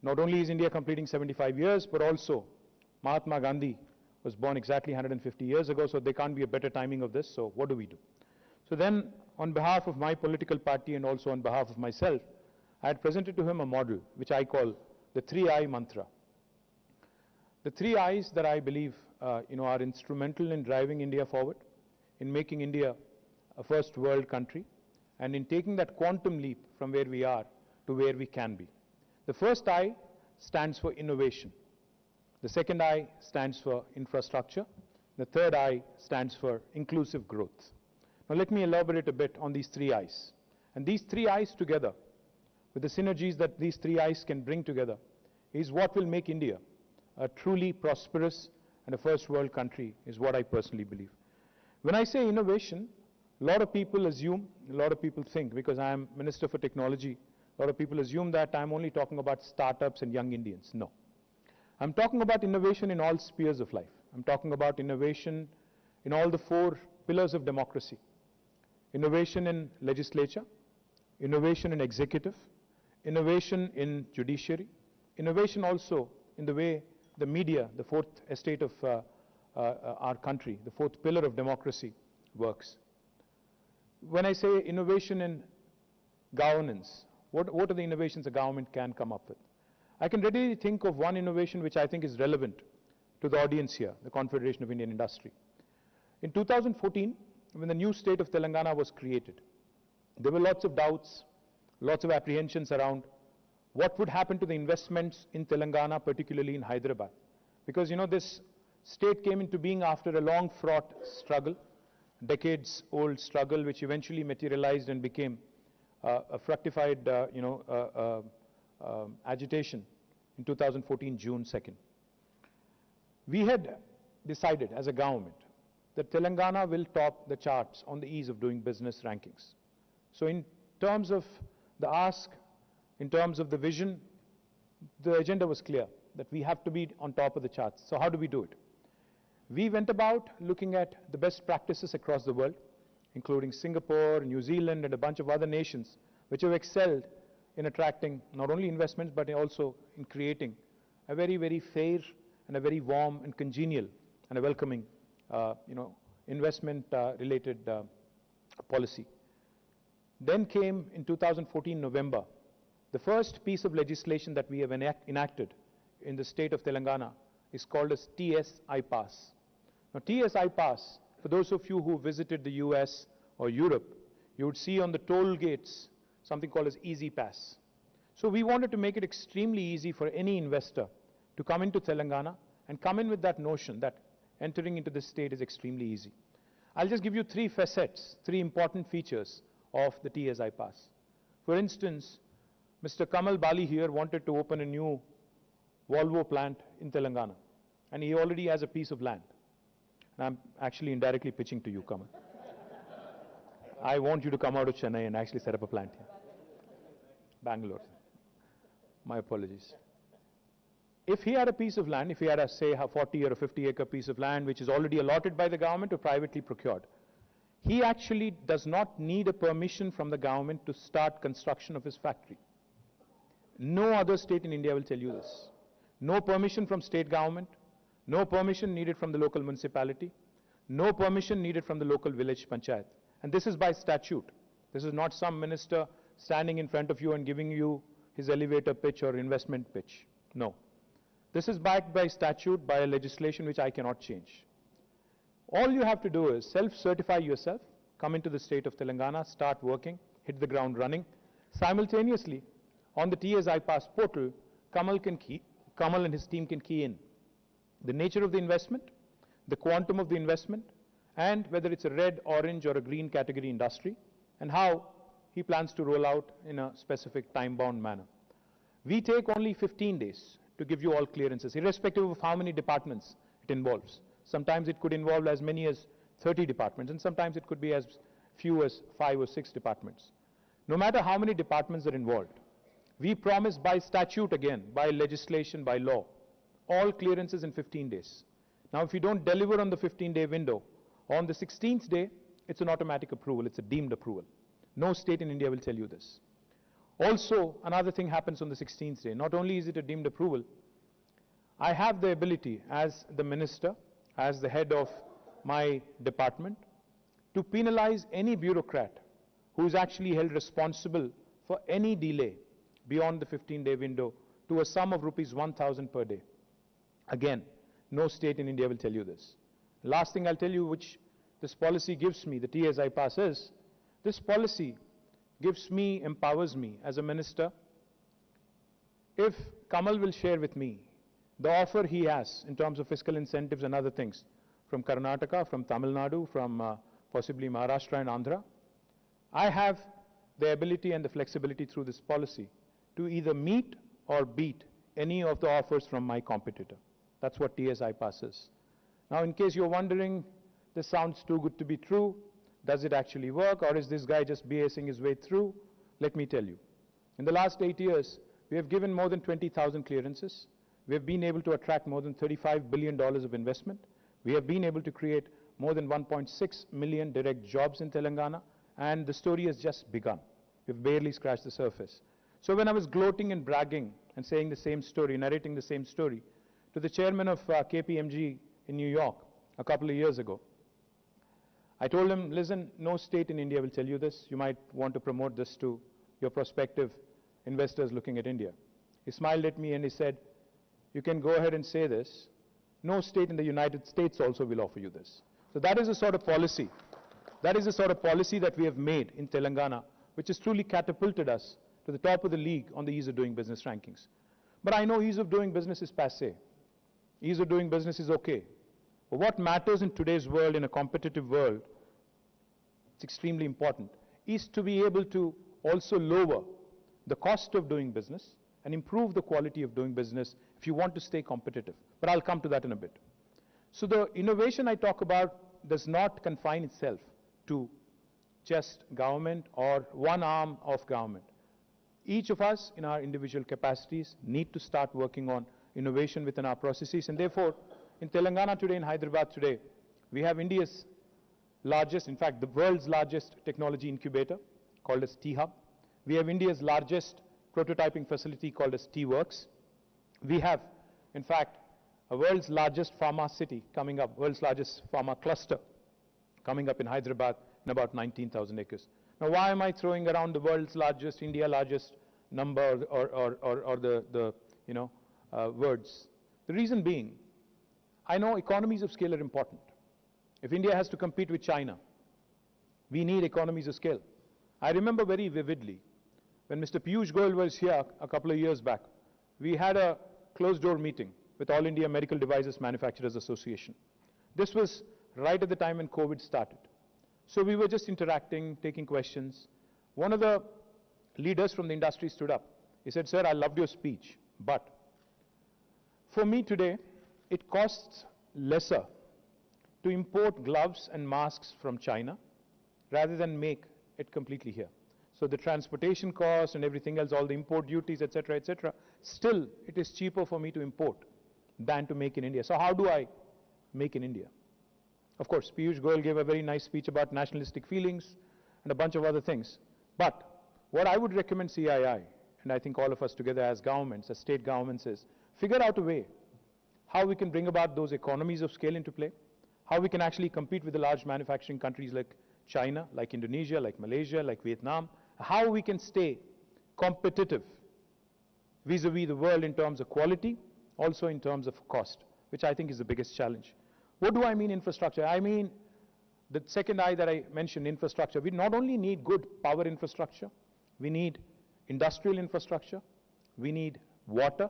Not only is India completing 75 years, but also Mahatma Gandhi was born exactly 150 years ago, so there can't be a better timing of this, so what do we do? So then, on behalf of my political party and also on behalf of myself, I had presented to him a model which I call the 3I mantra. The 3 I's that I believe are instrumental in driving India forward, in making India a first world country, and in taking that quantum leap from where we are to where we can be. The first I stands for innovation. The second I stands for infrastructure. The third I stands for inclusive growth. Now let me elaborate a bit on these 3 I's. And these 3 I's together, with the synergies that these 3 I's can bring together, is what will make India a truly prosperous and a first world country, is what I personally believe. When I say innovation, a lot of people assume, a lot of people think, because I am Minister for Technology, a lot of people assume that I'm only talking about startups and young Indians. No. I'm talking about innovation in all spheres of life. I'm talking about innovation in all the 4 pillars of democracy. Innovation in legislature, innovation in executive, innovation in judiciary, innovation also in the way the media, the 4th estate of our country, the 4th pillar of democracy works. When I say innovation in governance, what are the innovations a government can come up with? I can readily think of one innovation which I think is relevant to the audience here, the Confederation of Indian Industry. In 2014, when the new state of Telangana was created, there were lots of doubts, lots of apprehensions around what would happen to the investments in Telangana, particularly in Hyderabad. Because this state came into being after a long fraught struggle, decades-old struggle, which eventually materialized and became a fructified, agitation in 2014, June 2nd. We had decided as a government that Telangana will top the charts on the ease of doing business rankings. So in terms of the ask, in terms of the vision, the agenda was clear, that we have to be on top of the charts. So how do we do it? We went about looking at the best practices across the world, including Singapore, New Zealand, and a bunch of other nations which have excelled in attracting not only investments, but also in creating a very, very fair and a very warm and congenial and a welcoming, investment-related policy. Then came in 2014 November, the first piece of legislation that we have enacted in the state of Telangana is called as TSI Pass. Now TSI Pass, for those of you who visited the US or Europe, you would see on the toll gates something called as Easy Pass. So we wanted to make it extremely easy for any investor to come into Telangana and come in with that notion that entering into this state is extremely easy. I'll just give you 3 facets, 3 important features of the TSI Pass. For instance, Mr. Kamal Bali here wanted to open a new Volvo plant in Telangana, and he already has a piece of land. And I'm actually indirectly pitching to you, Kamal. I want you to come out of Chennai and actually set up a plant here. Bangalore. My apologies. If he had a piece of land, if he had a, say, a 40 or a 50 acre piece of land which is already allotted by the government or privately procured, he actually does not need a permission from the government to start construction of his factory. No other state in India will tell you this. No permission from state government, no permission needed from the local municipality, no permission needed from the local village panchayat. And this is by statute. This is not some minister standing in front of you and giving you his elevator pitch or investment pitch. No. This is backed by statute, by a legislation which I cannot change. All you have to do is self-certify yourself, come into the state of Telangana, start working, hit the ground running. Simultaneously, on the TSI Pass portal, Kamal and his team can key in the nature of the investment, the quantum of the investment, and whether it's a red, orange, or a green category industry, and how he plans to roll out in a specific time-bound manner. We take only 15 days to give you all clearances, irrespective of how many departments it involves. Sometimes it could involve as many as 30 departments, and sometimes it could be as few as 5 or 6 departments. No matter how many departments are involved, we promise by statute again, by legislation, by law, all clearances in 15 days. Now, if you don't deliver on the 15-day window, on the 16th day, it's an automatic approval, it's a deemed approval. No state in India will tell you this. Also, another thing happens on the 16th day. Not only is it a deemed approval, I have the ability as the minister, as the head of my department, to penalize any bureaucrat who is actually held responsible for any delay beyond the 15-day window to a sum of rupees 1,000 per day. Again, no state in India will tell you this. Last thing I'll tell you, which this policy gives me, the TSI pass, is this policy gives me, empowers me as a minister. If Kamal will share with me the offer he has in terms of fiscal incentives and other things from Karnataka, from Tamil Nadu, from possibly Maharashtra and Andhra, I have the ability and the flexibility through this policy to either meet or beat any of the offers from my competitor. That's what TSI pass is. Now, in case you're wondering, this sounds too good to be true, does it actually work, or is this guy just BSing his way through? Let me tell you. In the last 8 years, we have given more than 20,000 clearances. We have been able to attract more than $35 billion of investment. We have been able to create more than 1.6 million direct jobs in Telangana, and the story has just begun. We've barely scratched the surface. So when I was gloating and bragging and saying the same story, narrating the same story, to the chairman of KPMG in New York a couple of years ago, I told him, listen, no state in India will tell you this. You might want to promote this to your prospective investors looking at India. He smiled at me and he said, you can go ahead and say this. No state in the United States also will offer you this. So that is the sort of policy. That is the sort of policy that we have made in Telangana, which has truly catapulted us to the top of the league on the ease of doing business rankings. But I know ease of doing business is passé. Ease of doing business is okay. But what matters in today's world, in a competitive world, it's extremely important, is to be able to also lower the cost of doing business and improve the quality of doing business if you want to stay competitive. But I'll come to that in a bit. So the innovation I talk about does not confine itself to just government or one arm of government. Each of us in our individual capacities need to start working on innovation within our processes, and therefore in Telangana today, in Hyderabad today, we have India's largest, in fact the world's largest technology incubator called as T-Hub. We have India's largest prototyping facility called as T-Works. We have, in fact, a world's largest pharma city coming up, world's largest pharma cluster coming up in Hyderabad in about 19,000 acres. Now, why am I throwing around the world's largest, India largest number or the words? The reason being, I know economies of scale are important. If India has to compete with China, we need economies of scale. I remember very vividly when Mr. Piyush Goyal was here a couple of years back, we had a closed-door meeting with All India Medical Devices Manufacturers Association. This was right at the time when COVID started. So we were just interacting, taking questions. One of the leaders from the industry stood up. He said, sir, I loved your speech, but for me today, it costs lesser to import gloves and masks from China rather than make it completely here. So the transportation costs and everything else, all the import duties, etc., still it is cheaper for me to import than to make in India. So how do I make in India? Of course, Piyush Goyal gave a very nice speech about nationalistic feelings and a bunch of other things. But what I would recommend CII, and I think all of us together as governments, as state governments, is figure out a way how we can bring about those economies of scale into play, how we can actually compete with the large manufacturing countries like China, like Indonesia, like Malaysia, like Vietnam, how we can stay competitive vis-a-vis the world in terms of quality, also in terms of cost, which I think is the biggest challenge. What do I mean infrastructure? I mean the second I that I mentioned, infrastructure. We not only need good power infrastructure, we need industrial infrastructure, we need water,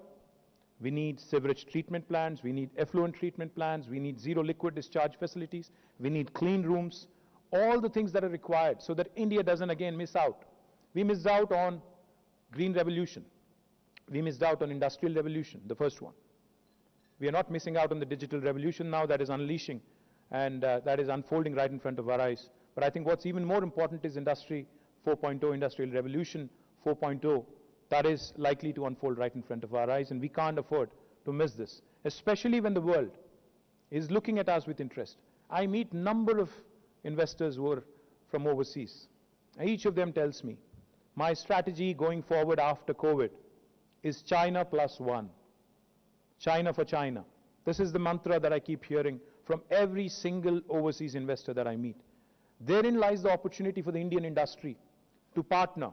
we need sewerage treatment plants, we need effluent treatment plants, we need zero liquid discharge facilities, we need clean rooms, all the things that are required so that India doesn't again miss out. We missed out on green revolution. We missed out on industrial revolution, the first one. We are not missing out on the digital revolution now that is unleashing and that is unfolding right in front of our eyes. But I think what's even more important is Industry 4.0, Industrial Revolution 4.0, that is likely to unfold right in front of our eyes, and we can't afford to miss this, especially when the world is looking at us with interest. I meet number of investors who are from overseas. Each of them tells me, my strategy going forward after COVID is China +1. China for China. This is the mantra that I keep hearing from every single overseas investor that I meet. Therein lies the opportunity for the Indian industry to partner,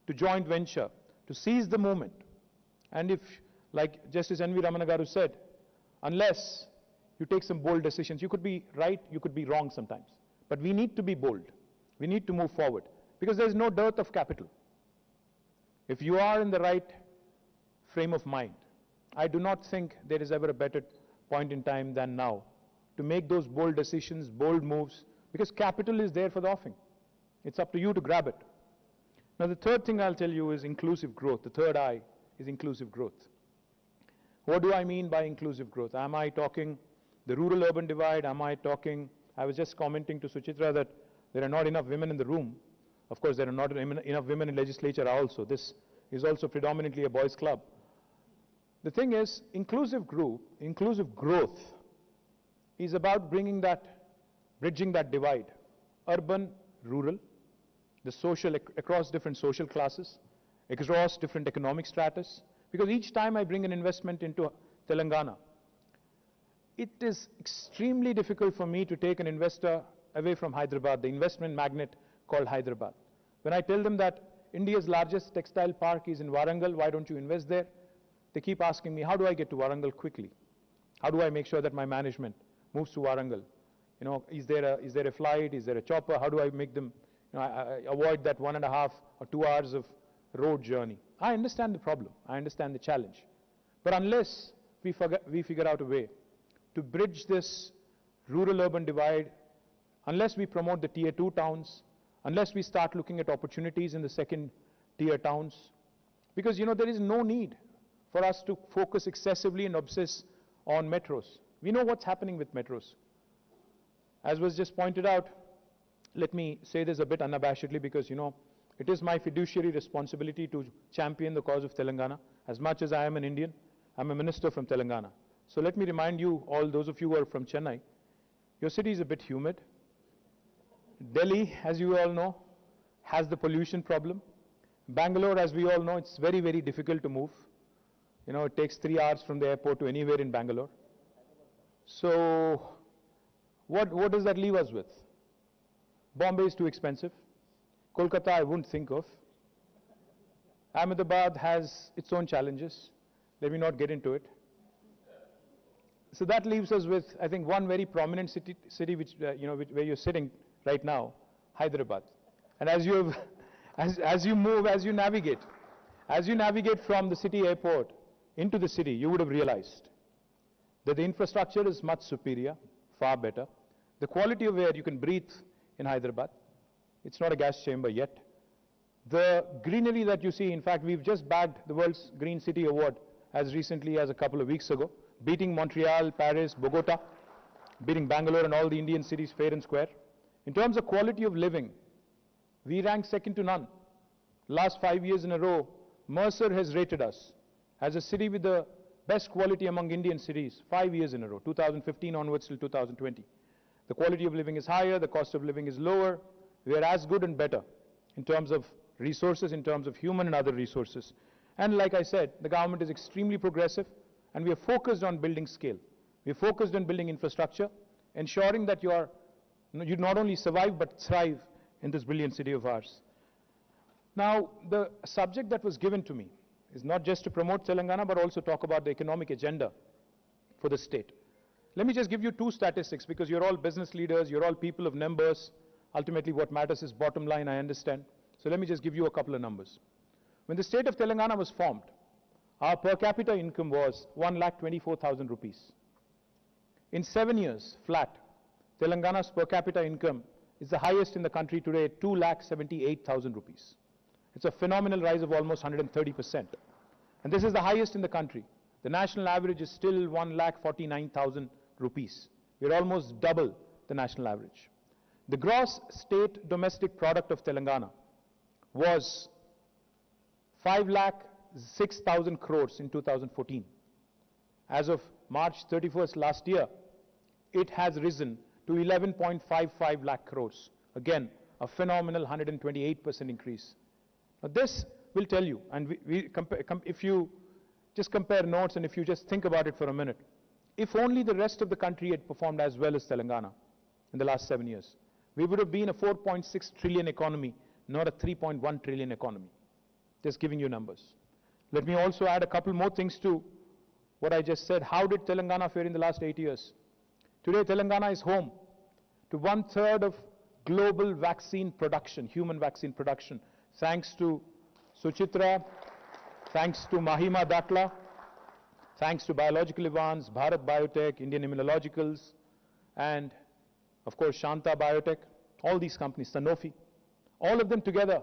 to joint venture, to seize the moment. And if, like Justice N.V. Ramanagaru said, unless you take some bold decisions, you could be right, you could be wrong sometimes. But we need to be bold. We need to move forward because there is no dearth of capital. If you are in the right frame of mind, I do not think there is ever a better point in time than now to make those bold decisions, bold moves, because capital is there for the offing. It's up to you to grab it. Now the third thing I'll tell you is inclusive growth. The third I is inclusive growth. What do I mean by inclusive growth? Am I talking the rural-urban divide? Am I talking, I was just commenting to Suchitra that there are not enough women in the room. Of course, there are not enough women in legislature also. This is also predominantly a boys' club. The thing is, inclusive growth is about bringing bridging that divide, urban, rural, the social, across different social classes, across different economic stratas. Because each time I bring an investment into Telangana, it is extremely difficult for me to take an investor away from Hyderabad, the investment magnet called Hyderabad. When I tell them that India's largest textile park is in Warangal, why don't you invest there? They keep asking me, how do I get to Warangal quickly? How do I make sure that my management moves to Warangal? You know, is there a flight? Is there a chopper? How do I make them, you know, I avoid that 1.5 or 2 hours of road journey? I understand the problem. I understand the challenge. But unless we figure out a way to bridge this rural-urban divide, unless we promote the tier 2 towns, unless we start looking at opportunities in the second tier towns, because, you know, there is no need for us to focus excessively and obsess on metros. We know what's happening with metros. As was just pointed out, let me say this a bit unabashedly because, you know, it is my fiduciary responsibility to champion the cause of Telangana. As much as I am an Indian, I'm a minister from Telangana. So let me remind you, all those of you who are from Chennai, your city is a bit humid. Delhi, as you all know, has the pollution problem. Bangalore, as we all know, it's very, very difficult to move. You know, it takes 3 hours from the airport to anywhere in Bangalore. So, what does that leave us with? Bombay is too expensive. Kolkata, I wouldn't think of. Ahmedabad has its own challenges. Let me not get into it. So that leaves us with, I think, one very prominent city which, where you're sitting right now, Hyderabad. And as you navigate from the city airport into the city, you would have realized that the infrastructure is much superior, far better. The quality of air you can breathe in Hyderabad. It's not a gas chamber yet. The greenery that you see, in fact, we've just bagged the World's Green City Award as recently as a couple of weeks ago, beating Montreal, Paris, Bogota, beating Bangalore and all the Indian cities fair and square. In terms of quality of living, we rank second to none. Last 5 years in a row, Mercer has rated us as a city with the best quality among Indian cities, 5 years in a row, 2015 onwards till 2020. The quality of living is higher, the cost of living is lower. We are as good and better in terms of resources, in terms of human and other resources. And like I said, the government is extremely progressive and we are focused on building scale. We are focused on building infrastructure, ensuring that you not only survive but thrive in this brilliant city of ours. Now, the subject that was given to me is not just to promote Telangana, but also talk about the economic agenda for the state. Let me just give you 2 statistics, because you're all business leaders, you're all people of numbers. Ultimately, what matters is bottom line, I understand. So let me just give you a couple of numbers. When the state of Telangana was formed, our per capita income was 1,24,000 rupees. In 7 years, flat, Telangana's per capita income is the highest in the country today at 2,78,000 rupees. It's a phenomenal rise of almost 130%. And this is the highest in the country. The national average is still 1,49,000 rupees. We're almost double the national average. The gross state domestic product of Telangana was 5,06,000 crores in 2014. As of March 31st last year, it has risen to 11.55 lakh crores. Again, a phenomenal 128% increase. Now this will tell you, and if you just compare notes and if you just think about it for a minute, if only the rest of the country had performed as well as Telangana in the last 7 years, we would have been a 4.6 trillion economy, not a 3.1 trillion economy. Just giving you numbers. Let me also add a couple more things to what I just said. How did Telangana fare in the last 8 years? Today, Telangana is home to 1/3 of global vaccine production, human vaccine production, thanks to Suchitra, thanks to Mahima Datla, thanks to Biological Advance, Bharat Biotech, Indian Immunologicals, and of course Shanta Biotech, all these companies, Sanofi, all of them together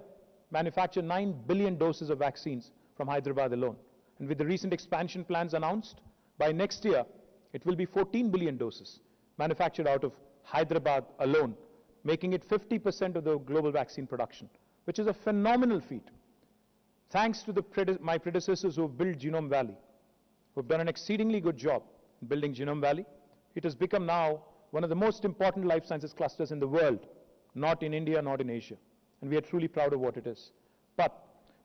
manufacture 9 billion doses of vaccines from Hyderabad alone. And with the recent expansion plans announced, by next year, it will be 14 billion doses manufactured out of Hyderabad alone, making it 50% of the global vaccine production, which is a phenomenal feat. Thanks to my predecessors who have built Genome Valley, who have done an exceedingly good job in building Genome Valley, it has become now one of the most important life sciences clusters in the world, not in India, not in Asia. And we are truly proud of what it is. But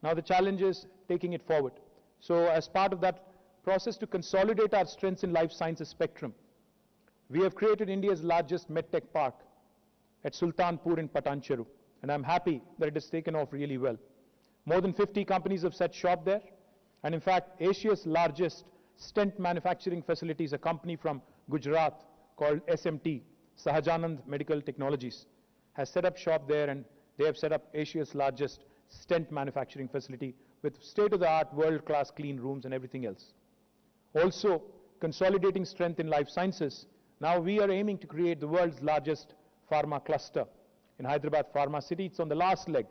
now the challenge is taking it forward. So as part of that process to consolidate our strengths in life sciences spectrum, we have created India's largest medtech park at Sultanpur in Patancheru. And I'm happy that it has taken off really well. More than 50 companies have set shop there. And in fact, Asia's largest stent manufacturing facility is a company from Gujarat called SMT, Sahajanand Medical Technologies, has set up shop there, and they have set up Asia's largest stent manufacturing facility with state-of-the-art, world-class clean rooms and everything else. Also, consolidating strength in life sciences, now we are aiming to create the world's largest pharma cluster in Hyderabad Pharma City. It's on the last leg,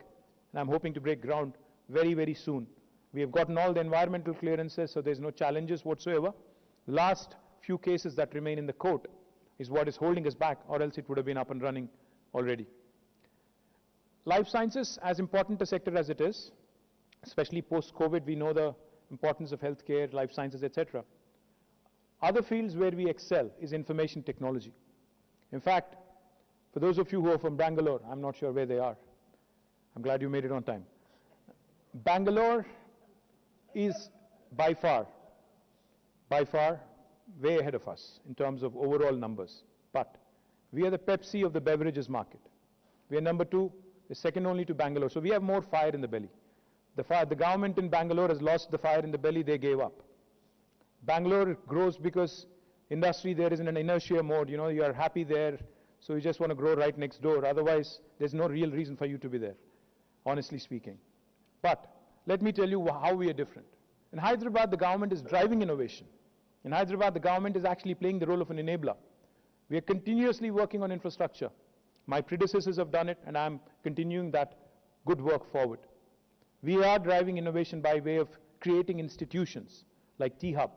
and I'm hoping to break ground very, very soon. We have gotten all the environmental clearances, so there's no challenges whatsoever. Last few cases that remain in the court is what is holding us back, or else it would have been up and running already. Life sciences, as important a sector as it is, especially post-COVID, we know the importance of healthcare, life sciences, etc. Other fields where we excel is information technology. In fact, for those of you who are from Bangalore, I'm not sure where they are. I'm glad you made it on time. Bangalore is by far, way ahead of us in terms of overall numbers. But we are the Pepsi of the beverages market. We are number 2, the second only to Bangalore. So we have more fire in the belly. The government in Bangalore has lost the fire in the belly, they gave up. Bangalore grows because industry there is in an inertia mode. You know, you are happy there, so you just want to grow right next door. Otherwise, there's no real reason for you to be there, honestly speaking. But let me tell you how we are different. In Hyderabad, the government is driving innovation. In Hyderabad, the government is actually playing the role of an enabler. We are continuously working on infrastructure. My predecessors have done it, and I'm continuing that good work forward. We are driving innovation by way of creating institutions like T-Hub,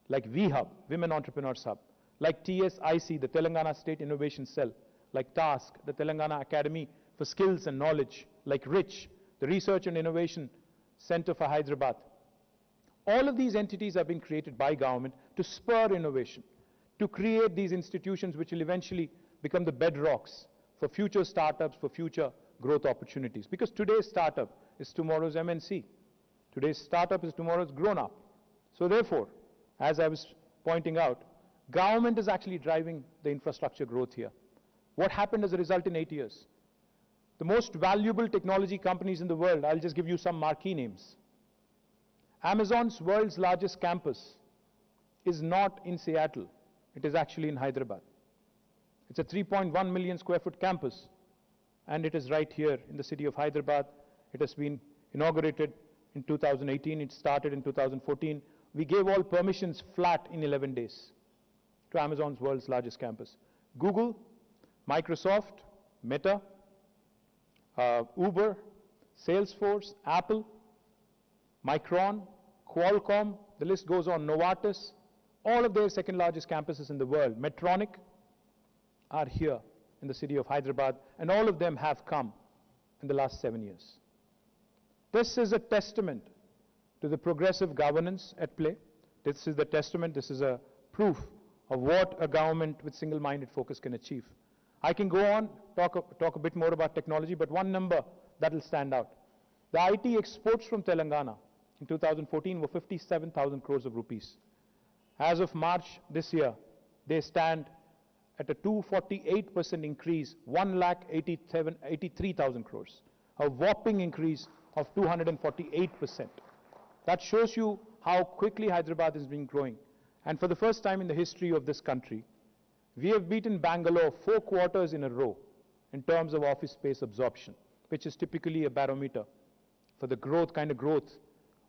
like V-Hub, Women Entrepreneurs Hub, like TSIC, the Telangana State Innovation Cell, like TASK, the Telangana Academy for Skills and Knowledge, like RICH, the Research and Innovation Center for Hyderabad. All of these entities have been created by government to spur innovation, to create these institutions which will eventually become the bedrocks for future startups, for future growth opportunities. Because today's startup is tomorrow's MNC. Today's startup is tomorrow's grown-up. So therefore, as I was pointing out, government is actually driving the infrastructure growth here. What happened as a result in 8 years? The most valuable technology companies in the world, I'll just give you some marquee names. Amazon's world's largest campus is not in Seattle. It is actually in Hyderabad. It's a 3.1 million square foot campus, and it is right here in the city of Hyderabad. It has been inaugurated in 2018. It started in 2014. We gave all permissions flat in 11 days to Amazon's world's largest campus. Google, Microsoft, Meta, Uber, Salesforce, Apple, Micron, Qualcomm, the list goes on, Novartis, all of their second largest campuses in the world, Medtronic, are here in the city of Hyderabad, and all of them have come in the last 7 years. This is a testament to the progressive governance at play. This is the testament, this is a proof of what a government with single-minded focus can achieve. I can go on, talk a bit more about technology, but one number that will stand out. The IT exports from Telangana in 2014 were 57,000 crores of rupees. As of March this year, they stand at a 248% increase, 1,83,000 crores, a whopping increase of 248%. That shows you how quickly Hyderabad has been growing. And for the first time in the history of this country, we have beaten Bangalore 4 quarters in a row in terms of office space absorption, which is typically a barometer for the kind of growth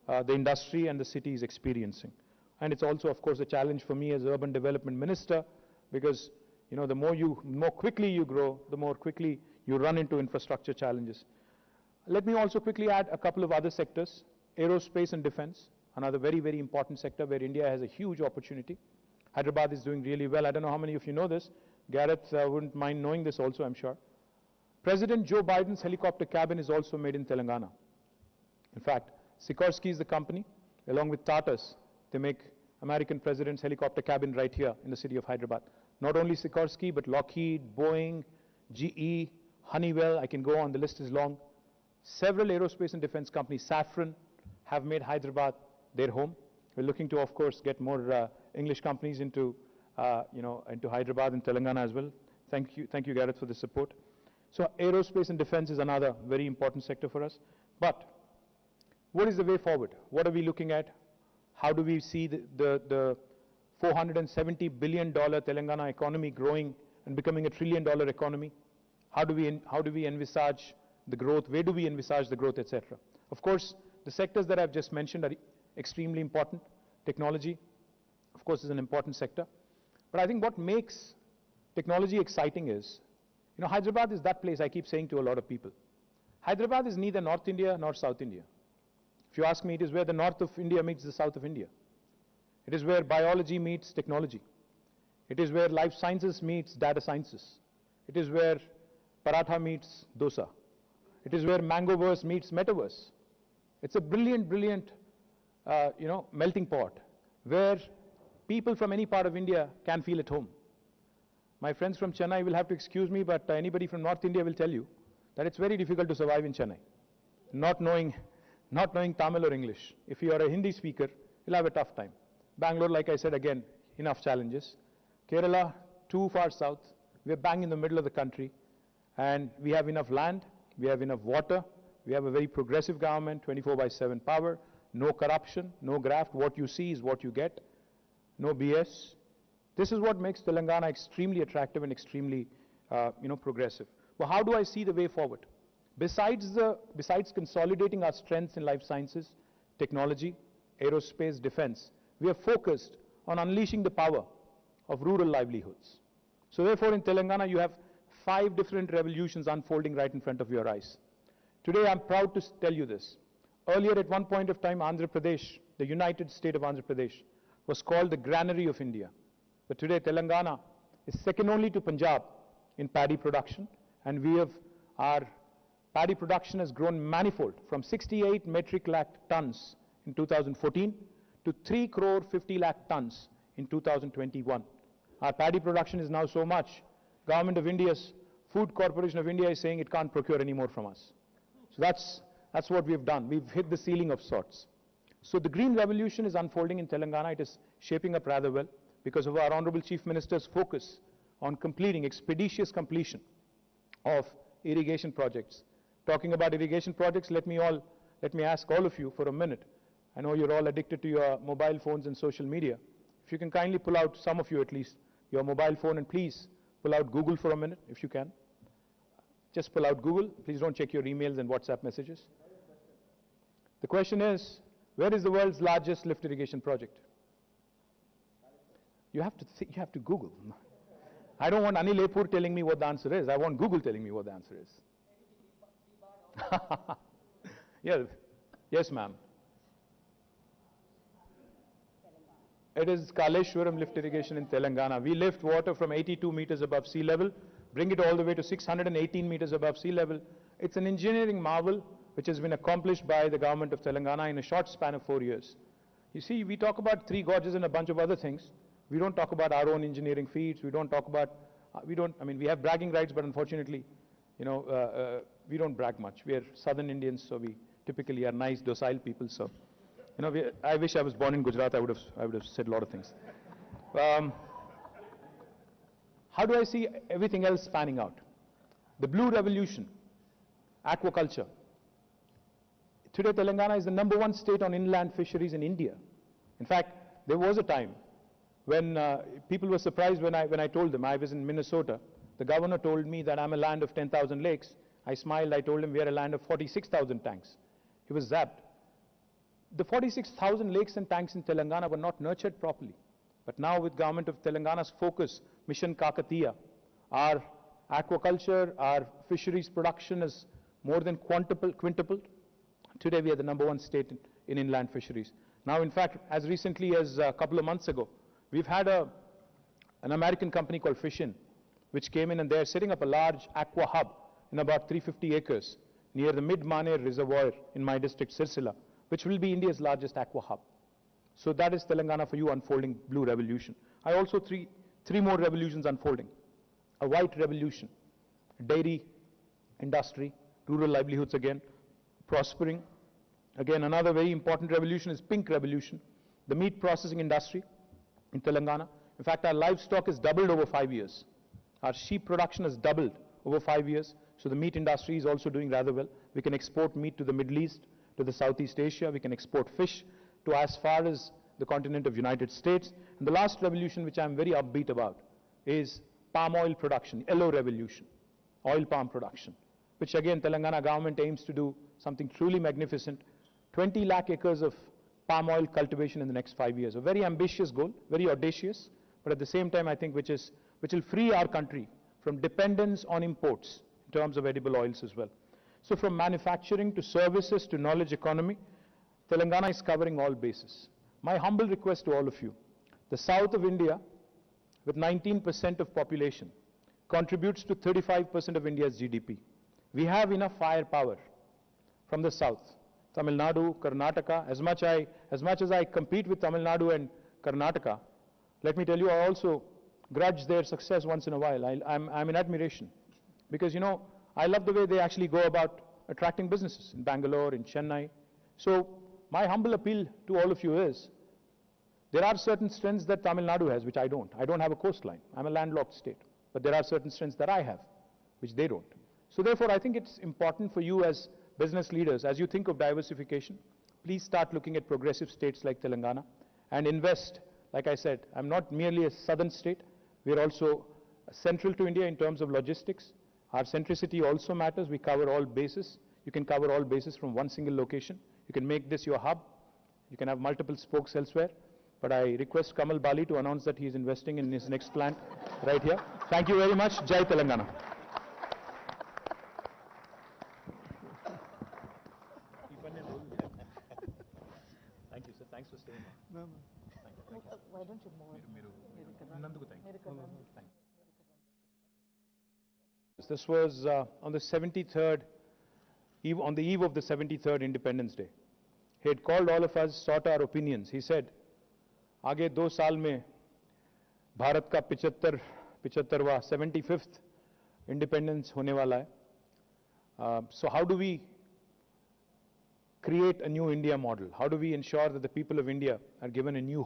the industry and the city is experiencing. And it's also, of course, a challenge for me as Urban Development Minister, because the more quickly you grow, the more quickly you run into infrastructure challenges. Let me also quickly add a couple of other sectors. Aerospace and defense, another very, very important sector where India has a huge opportunity. Hyderabad is doing really well. I don't know how many of you know this. Gareth wouldn't mind knowing this also, I'm sure. President Joe Biden's helicopter cabin is also made in Telangana. In fact, Sikorsky is the company, along with Tata's. They make American president's helicopter cabin right here in the city of Hyderabad. Not only Sikorsky, but Lockheed, Boeing, GE, Honeywell, I can go on, the list is long. Several aerospace and defense companies, Safran, have made Hyderabad their home. We're looking to, of course, get more English companies into Hyderabad and Telangana as well. Thank you, Gareth, for the support. So aerospace and defense is another very important sector for us. But what is the way forward? What are we looking at? How do we see the $470 billion Telangana economy growing and becoming a $1 trillion economy? How do we envisage the growth? Where do we envisage the growth, etc.? Of course, the sectors that I've just mentioned are extremely important. Technology, of course, is an important sector. But I think what makes technology exciting is, Hyderabad is that place I keep saying to a lot of people. Hyderabad is neither North India nor South India. If you ask me, it is where the north of India meets the south of India. It is where biology meets technology. It is where life sciences meets data sciences. It is where paratha meets dosa. It is where mangoverse meets metaverse. It's a brilliant, brilliant, melting pot where people from any part of India can feel at home. My friends from Chennai will have to excuse me, but anybody from North India will tell you that it's very difficult to survive in Chennai, not knowing Tamil or English. If you are a Hindi speaker, you'll have a tough time. Bangalore, like I said, again, enough challenges. Kerala, too far south. We're bang in the middle of the country, and we have enough land, we have enough water, we have a very progressive government, 24/7 power, no corruption, no graft. What you see is what you get, no BS. This is what makes Telangana extremely attractive and extremely, progressive. Well, how do I see the way forward? Besides consolidating our strengths in life sciences, technology, aerospace, defense, we are focused on unleashing the power of rural livelihoods. So therefore, in Telangana, you have 5 different revolutions unfolding right in front of your eyes. Today, I'm proud to tell you this. Earlier, at one point of time, Andhra Pradesh, the United State of Andhra Pradesh, was called the granary of India. But today, Telangana is second only to Punjab in paddy production, and our paddy production has grown manifold from 68 metric lakh tons in 2014 to 3 crore 50 lakh tons in 2021. Our paddy production is now so much, Government of India's Food Corporation of India is saying it can't procure any more from us. So that's what we've done. We've hit the ceiling of sorts. So the green revolution is unfolding in Telangana. It is shaping up rather well because of our Honorable Chief Minister's focus on expeditious completion of irrigation projects. Talking about irrigation projects, let me ask all of you for a minute. I know you're all addicted to your mobile phones and social media. If you can kindly pull out, some of you at least, your mobile phone, and please pull out Google for a minute, if you can. Just pull out Google. Please don't check your emails and WhatsApp messages. The question is, where is the world's largest lift irrigation project? You have to Google. I don't want Anil Epur telling me what the answer is. I want Google telling me what the answer is. Yeah. Yes, ma'am. It is Kaleshwaram lift irrigation in Telangana. We lift water from 82 meters above sea level, bring it all the way to 618 meters above sea level. It's an engineering marvel which has been accomplished by the government of Telangana in a short span of 4 years. You see, we talk about 3 gorges and a bunch of other things. We don't talk about our own engineering feats. We don't talk about, we have bragging rights, but unfortunately, we don't brag much. We are Southern Indians, so typically are nice, docile people. So, you know, I wish I was born in Gujarat. I would have said a lot of things. How do I see everything else panning out? The blue revolution, aquaculture. Today, Telangana is the #1 state on inland fisheries in India. In fact, there was a time when people were surprised when I told them I was in Minnesota. The governor told me that I'm a land of 10,000 lakes. I smiled. I told him we are a land of 46,000 tanks. He was zapped. The 46,000 lakes and tanks in Telangana were not nurtured properly. But now with government of Telangana's focus, Mission Kakatiya, our aquaculture, our fisheries production is more than quintupled. Today we are the #1 state in inland fisheries. Now, in fact, as recently as a couple of months ago, we've had an American company called Fishin, which came in and they're setting up a large aqua hub in about 350 acres near the Mid-Maner Reservoir in my district, Sirsila, which will be India's largest aqua hub. So that is Telangana for you unfolding blue revolution. I also three more revolutions unfolding. A white revolution, dairy industry, rural livelihoods again, prospering. Again, another very important revolution is pink revolution, the meat processing industry in Telangana. In fact, our livestock has doubled over 5 years. Our sheep production has doubled over 5 years. So the meat industry is also doing rather well. We can export meat to the Middle East, to the Southeast Asia. We can export fish to as far as the continent of United States. And the last revolution, which I'm very upbeat about, is palm oil production, yellow revolution, oil palm production, which again Telangana government aims to do something truly magnificent. 20 lakh acres of palm oil cultivation in the next 5 years. A very ambitious goal, very audacious, but at the same time I think which will free our country from dependence on imports in terms of edible oils as well. So from manufacturing to services to knowledge economy, Telangana is covering all bases. My humble request to all of you, the south of India, with 19% of population, contributes to 35% of India's GDP. We have enough firepower from the south. Tamil Nadu, Karnataka, as much as I compete with Tamil Nadu and Karnataka, let me tell you, I also grudge their success once in a while. I'm in admiration. Because, you know, I love the way they actually go about attracting businesses in Bangalore, in Chennai. So, my humble appeal to all of you is, there are certain strengths that Tamil Nadu has, which I don't. I don't have a coastline. I'm a landlocked state. But there are certain strengths that I have, which they don't. So therefore, I think it's important for you as business leaders, as you think of diversification, please start looking at progressive states like Telangana and invest. Like I said, I'm not merely a southern state. We're also central to India in terms of logistics. Our centricity also matters. We cover all bases. You can cover all bases from one single location. You can make this your hub. You can have multiple spokes elsewhere. But I request Kamal Bali to announce that he is investing in his next plant right here. Thank you very much. Jai Telangana. Thank you, sir. Thanks for staying. No. Thank you. Why don't you move? This was on the 73rd, on the eve of the 73rd Independence Day. He had called all of us, sought our opinions. He said, आगे 2 साल में भारत का 75वां 75th independence होने वाला है. So how do we create a new India model? How do we ensure that the people of India are given a new